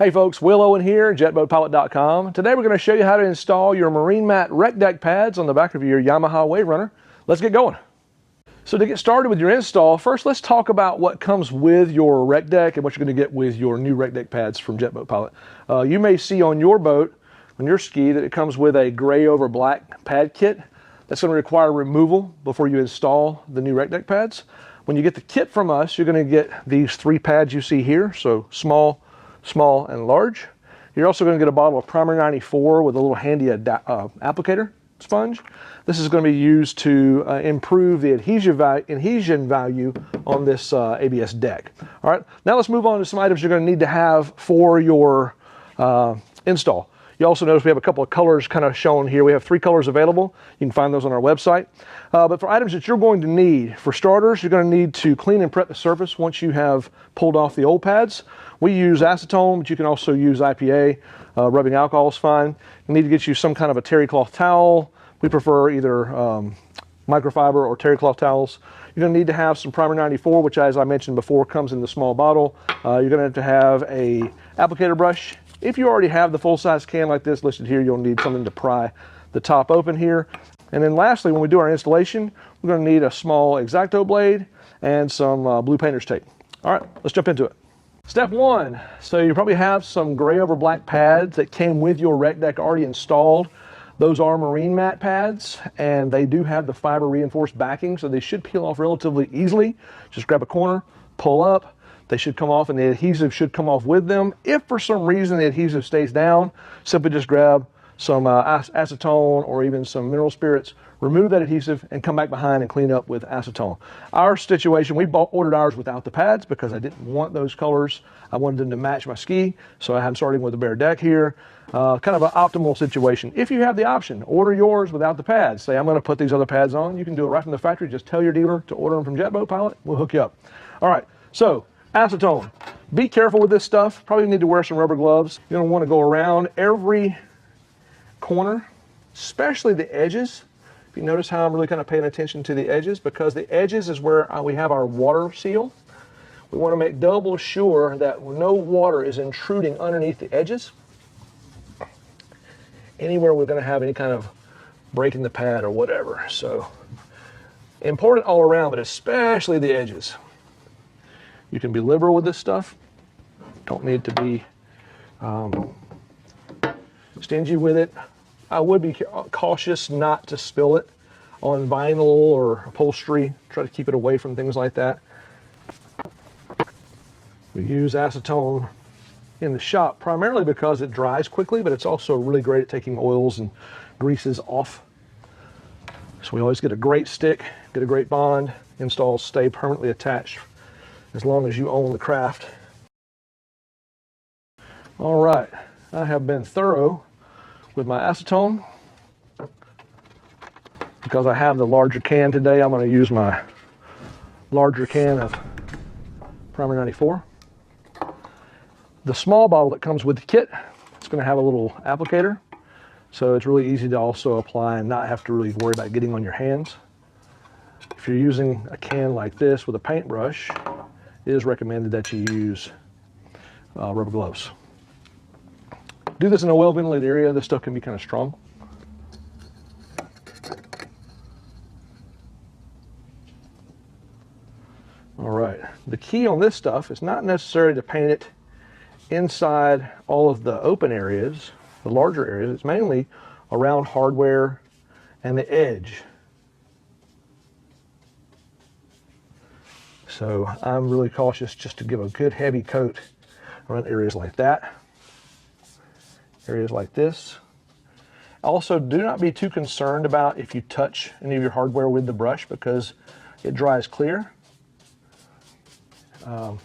Hey folks, Will Owen here, JetBoatPilot.com. Today we're going to show you how to install your marine mat RecDeck pads on the back of your Yamaha Waverunner. Let's get going. So to get started with your install, first let's talk about what comes with your RecDeck and what you're going to get with your new RecDeck pads from JetBoatPilot. You may see on your boat, on your ski, that it comes with a gray over black pad kit. That's going to require removal before you install the new RecDeck pads. When you get the kit from us, you're going to get these three pads you see here, so small, and large. You're also going to get a bottle of Primer 94 with a little handy applicator sponge. This is going to be used to improve the adhesion value on this ABS deck. All right, now let's move on to some items you're going to need to have for your install. You also notice we have a couple of colors kind of shown here. We have 3 colors available. You can find those on our website. But for items that you're going to need, for starters, you're going to need to clean and prep the surface once you have pulled off the old pads. We use acetone, but you can also use IPA. Rubbing alcohol is fine. You need to get you some kind of a terry cloth towel. We prefer either microfiber or terry cloth towels. You're going to need to have some Primer 94, which, as I mentioned before, comes in the small bottle. You're going to have a applicator brush. If you already have the full-size can like this listed here, you'll need something to pry the top open here. And then lastly, when we do our installation, we're going to need a small X-Acto blade and some blue painter's tape. All right, let's jump into it. Step 1, so you probably have some gray over black pads that came with your RecDeck already installed. Those are marine mat pads, and they do have the fiber reinforced backing, so they should peel off relatively easily. Just grab a corner, pull up. They should come off, and the adhesive should come off with them. If for some reason the adhesive stays down, simply just grab some acetone or even some mineral spirits, remove that adhesive, and come back behind and clean up with acetone. Our situation, we ordered ours without the pads because I didn't want those colors. I wanted them to match my ski, so I'm starting with a bare deck here. Kind of an optimal situation. If you have the option, order yours without the pads. Say, I'm going to put these other pads on. You can do it right from the factory. Just tell your dealer to order them from JetBoatPilot. We'll hook you up. All right, so acetone. Be careful with this stuff. Probably need to wear some rubber gloves. You don't want to go around every corner, especially the edges. If you notice how I'm really kind of paying attention to the edges, because the edges is where we have our water seal. We want to make double sure that no water is intruding underneath the edges. Anywhere we're going to have any kind of break in the pad or whatever. So important all around, but especially the edges. You can be liberal with this stuff. Don't need to be stingy with it. I would be cautious not to spill it on vinyl or upholstery. Try to keep it away from things like that. We use acetone in the shop primarily because it dries quickly, but it's also really great at taking oils and greases off. So we always get a great stick, get a great bond. Installs stay permanently attached as long as you own the craft. All right, I have been thorough with my acetone. Because I have the larger can today, I'm going to use my larger can of Primer 94. The small bottle that comes with the kit, it's going to have a little applicator, so it's really easy to also apply and not have to really worry about getting on your hands. If you're using a can like this with a paintbrush, it is recommended that you use rubber gloves. Do this in a well-ventilated area. This stuff can be kind of strong. All right, the key on this stuff is not necessarily to paint it inside all of the open areas, the larger areas. It's mainly around hardware and the edge. So I'm really cautious just to give a good heavy coat around areas like that. Areas like this. Also, do not be too concerned about if you touch any of your hardware with the brush because it dries clear.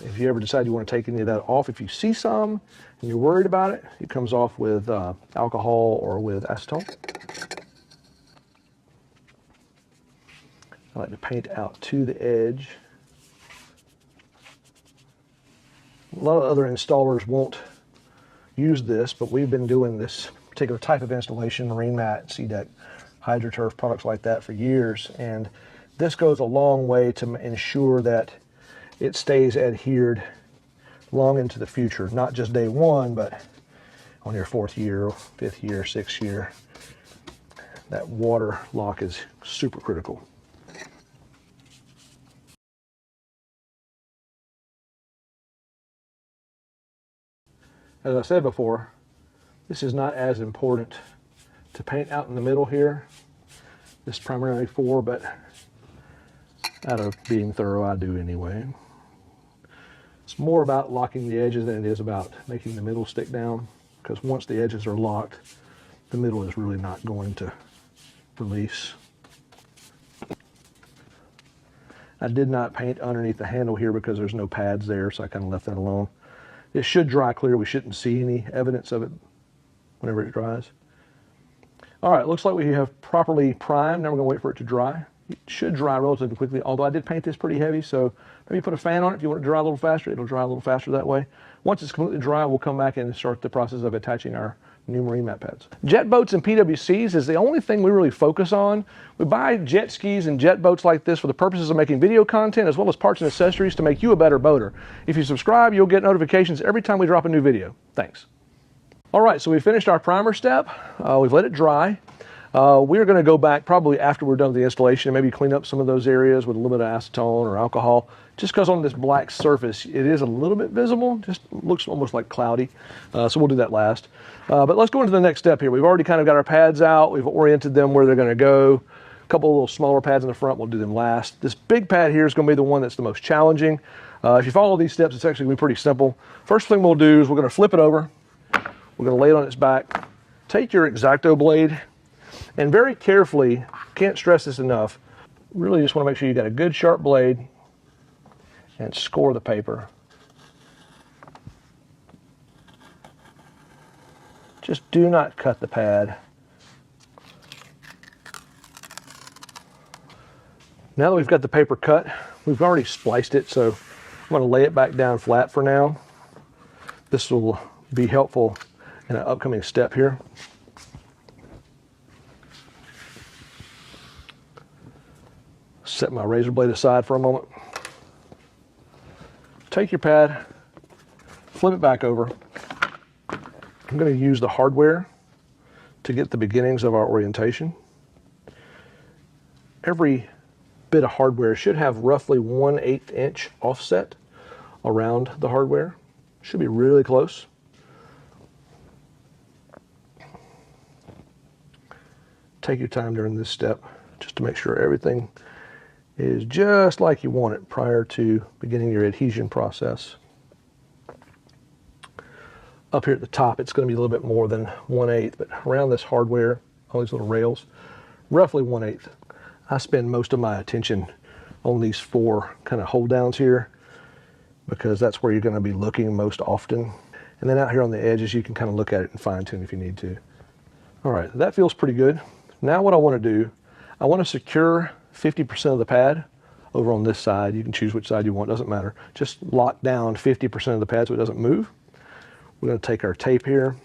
If you ever decide you want to take any of that off, if you see some and you're worried about it, it comes off with alcohol or with acetone. I like to paint out to the edge. A lot of other installers won't use this, but we've been doing this particular type of installation, marine mat, sea deck, hydroturf, products like that for years, and this goes a long way to ensure that it stays adhered long into the future, not just day one, but on your 4th year, 5th year, 6th year. That water lock is super critical. As I said before, this is not as important to paint out in the middle here. This is primarily for, but out of being thorough, I do anyway. It's more about locking the edges than it is about making the middle stick down, because once the edges are locked, the middle is really not going to release. I did not paint underneath the handle here because there's no pads there, so I kind of left that alone. It should dry clear. We shouldn't see any evidence of it whenever it dries. All right, looks like we have properly primed. Now we're going to wait for it to dry. It should dry relatively quickly, although I did paint this pretty heavy, so maybe put a fan on it if you want it to dry a little faster. It'll dry a little faster that way. Once it's completely dry, we'll come back and start the process of attaching our new marine mat pads. Jet boats and PWCs is the only thing we really focus on. We buy jet skis and jet boats like this for the purposes of making video content as well as parts and accessories to make you a better boater. If you subscribe, you'll get notifications every time we drop a new video. Thanks. All right, so we finished our primer step. We've let it dry. We're going to go back probably after we're done with the installation and maybe clean up some of those areas with a little bit of acetone or alcohol, just because on this black surface it is a little bit visible, just looks almost like cloudy. So we'll do that last. But let's go into the next step here. We've already kind of got our pads out. We've oriented them where they're going to go. A couple of little smaller pads in the front, we'll do them last. This big pad here is going to be the one that's the most challenging. If you follow these steps, it's actually going to be pretty simple. First thing we'll do is we're going to flip it over. We're going to lay it on its back. Take your X-Acto blade and very carefully, can't stress this enough, really just want to make sure you got a good sharp blade and score the paper. Just do not cut the pad. Now that we've got the paper cut, we've already spliced it, so I'm going to lay it back down flat for now. This will be helpful in an upcoming step here. Set my razor blade aside for a moment. Take your pad, flip it back over. I'm going to use the hardware to get the beginnings of our orientation. Every bit of hardware should have roughly 1/8 inch offset around the hardware. Should be really close. Take your time during this step just to make sure everything is just like you want it prior to beginning your adhesion process. Up here at the top, it's going to be a little bit more than 1/8, but around this hardware, all these little rails, roughly 1/8. I spend most of my attention on these 4 kind of hold downs here because that's where you're going to be looking most often. And then out here on the edges, you can kind of look at it and fine tune if you need to. All right, that feels pretty good. Now what I want to do, I want to secure 50% of the pad over on this side. You can choose which side you want, doesn't matter. Just lock down 50% of the pad so it doesn't move. We're going to take our tape here.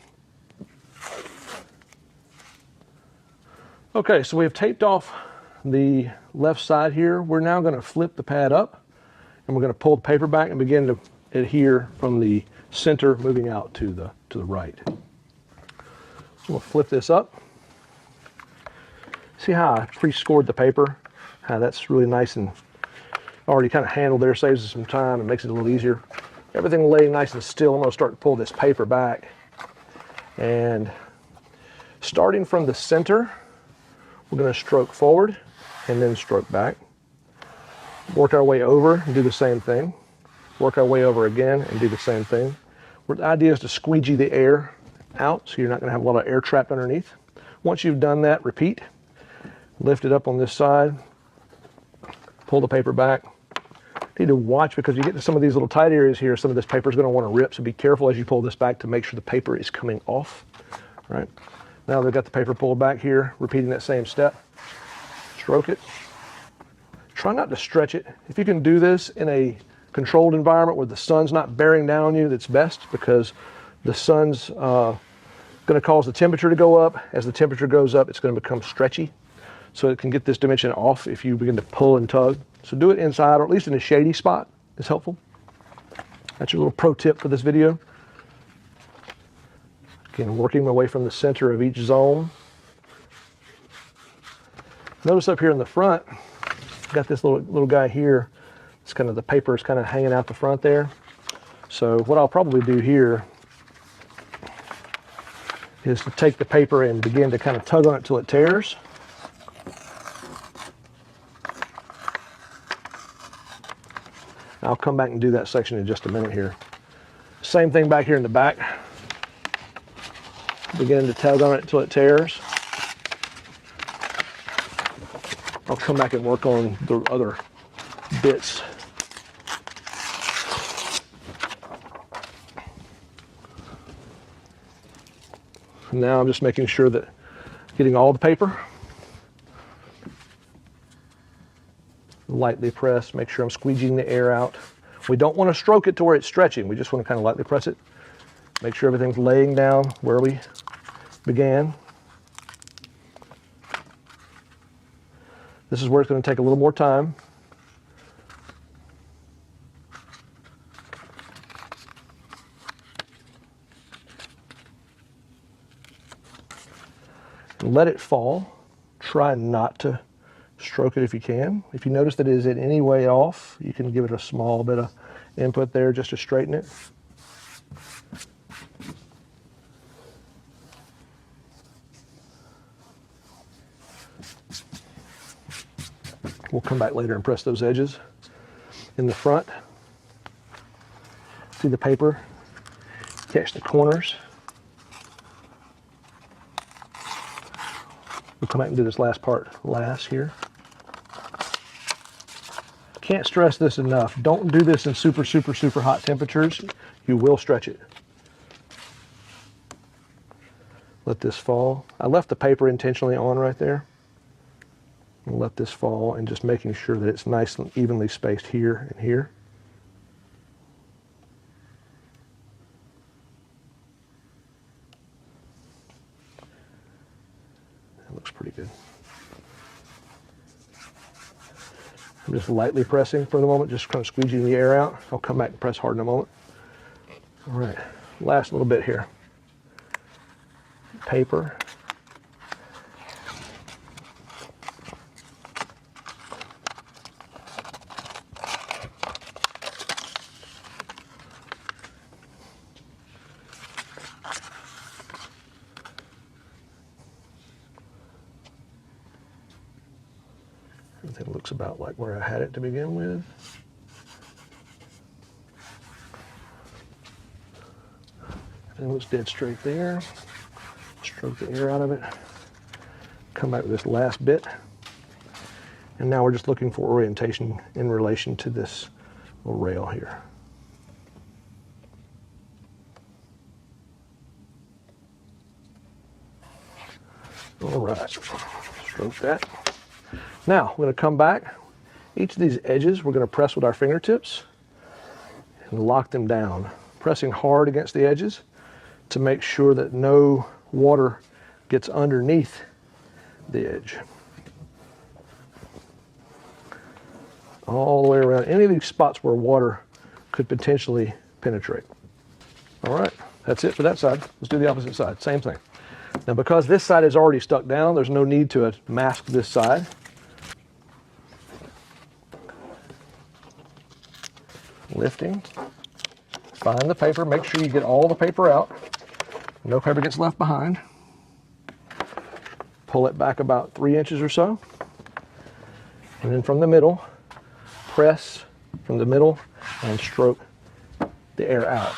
Okay, so we have taped off the left side here. We're now going to flip the pad up and we're going to pull the paper back and begin to adhere from the center moving out to the right. So we'll flip this up. See how I pre-scored the paper? How that's really nice and already kind of handled there, saves us some time and makes it a little easier. Everything will lay nice and still. I'm going to start to pull this paper back. And starting from the center, we're going to stroke forward and then stroke back. Work our way over and do the same thing. Work our way over again and do the same thing. The idea is to squeegee the air out so you're not going to have a lot of air trapped underneath. Once you've done that, repeat. Lift it up on this side. Pull the paper back. You need to watch because you get to some of these little tight areas here, some of this paper is going to want to rip, so be careful as you pull this back to make sure the paper is coming off. All right. Now they've got the paper pulled back here, repeating that same step. Stroke it. Try not to stretch it. If you can do this in a controlled environment where the sun's not bearing down on you, that's best because the sun's going to cause the temperature to go up. As the temperature goes up, it's going to become stretchy. So it can get this dimension off if you begin to pull and tug. So do it inside or at least in a shady spot is helpful. That's your little pro tip for this video. Again, working my way from the center of each zone. Notice up here in the front, I've got this little guy here. It's kind of, the paper is kind of hanging out the front there. So what I'll probably do here is to take the paper and begin to kind of tug on it till it tears. I'll come back and do that section in just a minute here. Same thing back here in the back. Begin to tug on it until it tears. I'll come back and work on the other bits. Now I'm just making sure that getting all the paper. Lightly press, make sure I'm squeegeeing the air out. We don't want to stroke it to where it's stretching. We just want to kind of lightly press it. Make sure everything's laying down where we began. This is where it's going to take a little more time. Let it fall. Try not to stroke it if you can. If you notice that it is in any way off, you can give it a small bit of input there just to straighten it. We'll come back later and press those edges. In the front, see the paper, catch the corners. We'll come back and do this last part last here. Can't stress this enough. Don't do this in super hot temperatures. You will stretch it. Let this fall. I left the paper intentionally on right there. And let this fall, and just making sure that it's nice and evenly spaced here and here. That looks pretty good. I'm just lightly pressing for the moment, just kind of squeegeeing the air out. I'll come back and press hard in a moment. All right, last little bit here. Paper. Everything looks about like where I had it to begin with. Everything looks dead straight there. Stroke the air out of it. Come back with this last bit. And now we're just looking for orientation in relation to this little rail here. All right, stroke that. Now, we're going to come back. Each of these edges we're going to press with our fingertips and lock them down, pressing hard against the edges to make sure that no water gets underneath the edge. All the way around any of these spots where water could potentially penetrate. All right, that's it for that side. Let's do the opposite side, same thing. Now, because this side is already stuck down, there's no need to mask this side. Lifting, find the paper, make sure you get all the paper out. No paper gets left behind. Pull it back about 3 inches or so. And then from the middle, press from the middle and stroke the air out.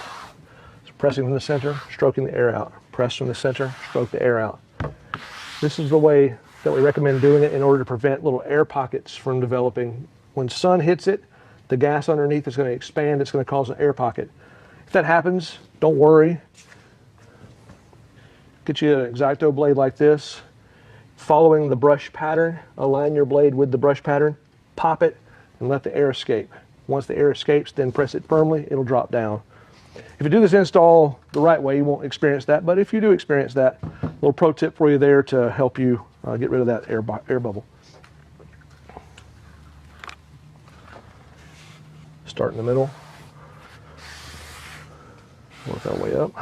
So pressing from the center, stroking the air out. Press from the center, stroke the air out. This is the way that we recommend doing it in order to prevent little air pockets from developing. When sun hits it, the gas underneath is going to expand. It's going to cause an air pocket. If that happens, don't worry. Get you an X-Acto blade like this. Following the brush pattern, align your blade with the brush pattern, pop it, and let the air escape. Once the air escapes, then press it firmly. It'll drop down. If you do this install the right way, you won't experience that. But if you do experience that, a little pro tip for you there to help you get rid of that air bubble. Start in the middle, Work our way up.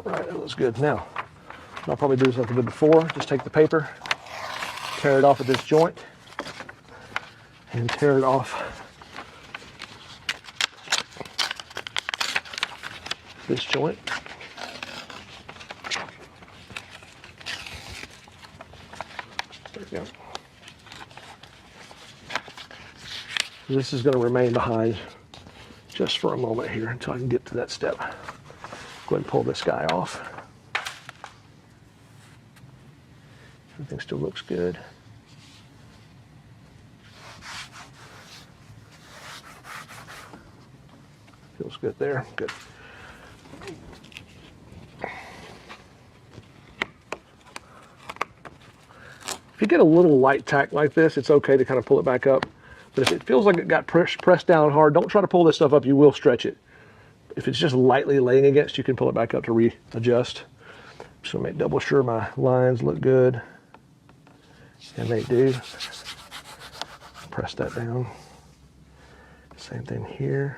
All right, that looks good. Now, what I'll probably do is like I did before, just take the paper, tear it off at this joint, and tear it off this joint. There we go. This is going to remain behind just for a moment here until I can get to that step. Go ahead and pull this guy off. Everything still looks good. Feels good there. Good. If you get a little light tack like this, it's okay to kind of pull it back up. But if it feels like it got pressed down hard, don't try to pull this stuff up. You will stretch it. If it's just lightly laying against, you can pull it back up to readjust. Just want to make double sure my lines look good. And they do. Press that down. Same thing here.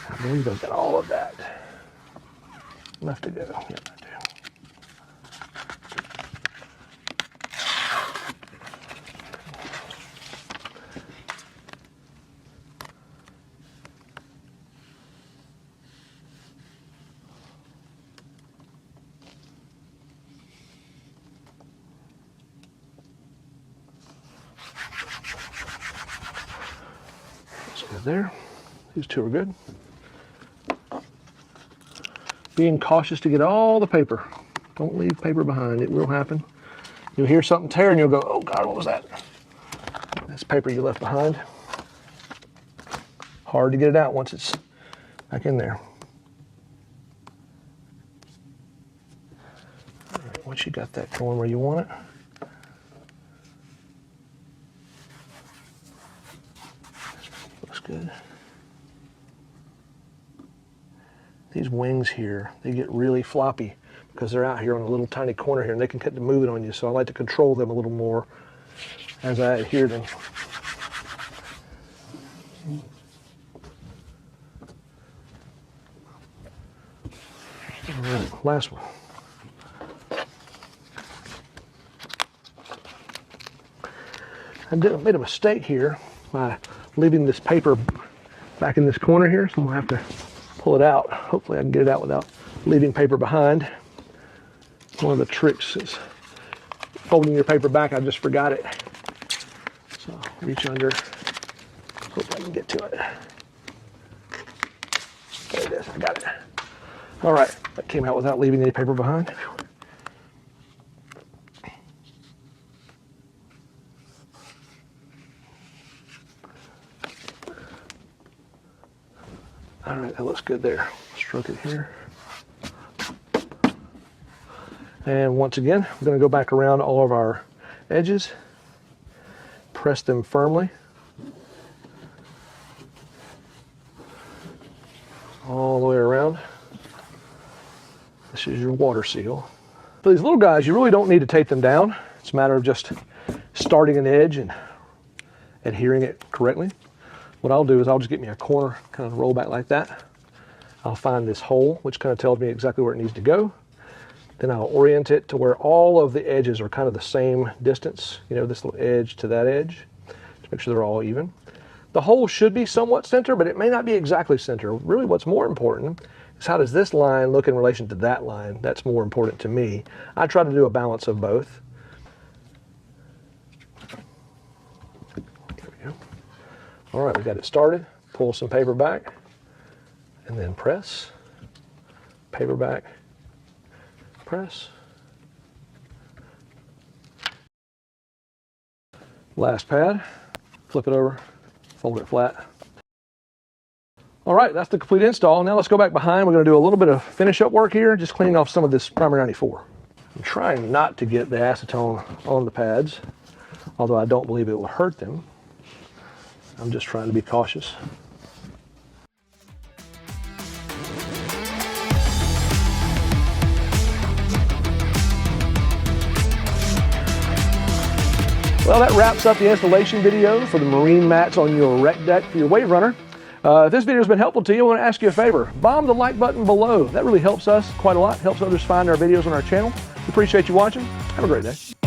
I believe I've got all of that left to go. Yep, I do. Good there. These two are good. Being cautious to get all the paper. Don't leave paper behind. It will happen. You'll hear something tear and you'll go, oh God, what was that? That's paper you left behind. Hard to get it out once it's back in there. All right, once you got that going where you want it, looks good. These wings here, they get really floppy because they're out here on a little tiny corner here and they can get to moving on you. So I like to control them a little more as I adhere them. All right, last one. I made a mistake here by leaving this paper back in this corner here, so I'm gonna have to pull it out. Hopefully I can get it out without leaving paper behind. One of the tricks is folding your paper back. I just forgot it. So reach under, hope I can get to it. There it is, I got it. All right, that came out without leaving any paper behind. All right, that looks good there. Stroke it here. And once again, we're going to go back around all of our edges, press them firmly, all the way around. This is your water seal. For these little guys, you really don't need to tape them down. It's a matter of just starting an edge and adhering it correctly. What I'll do is I'll just get me a corner, kind of roll back like that. I'll find this hole, which kind of tells me exactly where it needs to go. Then I'll orient it to where all of the edges are kind of the same distance, you know, this little edge to that edge, to make sure they're all even. The hole should be somewhat center, but it may not be exactly center. Really what's more important is how does this line look in relation to that line? That's more important to me. I try to do a balance of both. There we go. All right, we got it started. Pull some paper back and then press, paper back, press. Last pad, flip it over, fold it flat. All right, that's the complete install. Now let's go back behind. We're gonna do a little bit of finish up work here, just cleaning off some of this primer 94. I'm trying not to get the acetone on the pads, although I don't believe it will hurt them. I'm just trying to be cautious. Well, that wraps up the installation video for the marine mats on your RecDeck for your Waverunner. If this video has been helpful to you, I want to ask you a favor. Bomb the like button below. That really helps us quite a lot, helps others find our videos on our channel. We appreciate you watching. Have a great day.